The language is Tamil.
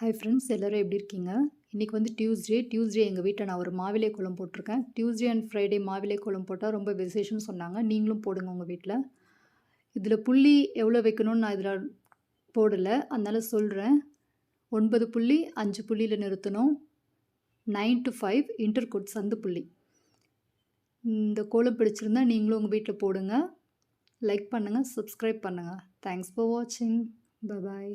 ஹாய் ஃப்ரெண்ட்ஸ் எல்லோரும் எப்படி இருக்கீங்க? இன்றைக்கி வந்து டியூஸ்டே எங்கள் வீட்டில் நான் ஒரு மாவிலை கோலம் போட்டிருக்கேன். டியூஸ்டே அண்ட் ஃப்ரைடே மாவிலை கோலம் போட்டால் ரொம்ப விசேஷம்னு சொன்னாங்க. நீங்களும் போடுங்க உங்கள் வீட்டில். இதில் புள்ளி எவ்வளோ வைக்கணும்னு நான் இதில் போடலை, அதனால் சொல்கிறேன். 9 புள்ளி 5 புள்ளியில் நிறுத்தணும். 9 to 5 இன்டர்கோட் சந்து புள்ளி. இந்த கோலம் பிடிச்சிருந்தா நீங்களும் உங்கள் வீட்டில் போடுங்க. லைக் பண்ணுங்கள், சப்ஸ்கிரைப் பண்ணுங்கள். தேங்க்ஸ் ஃபார் வாட்சிங். பாய்.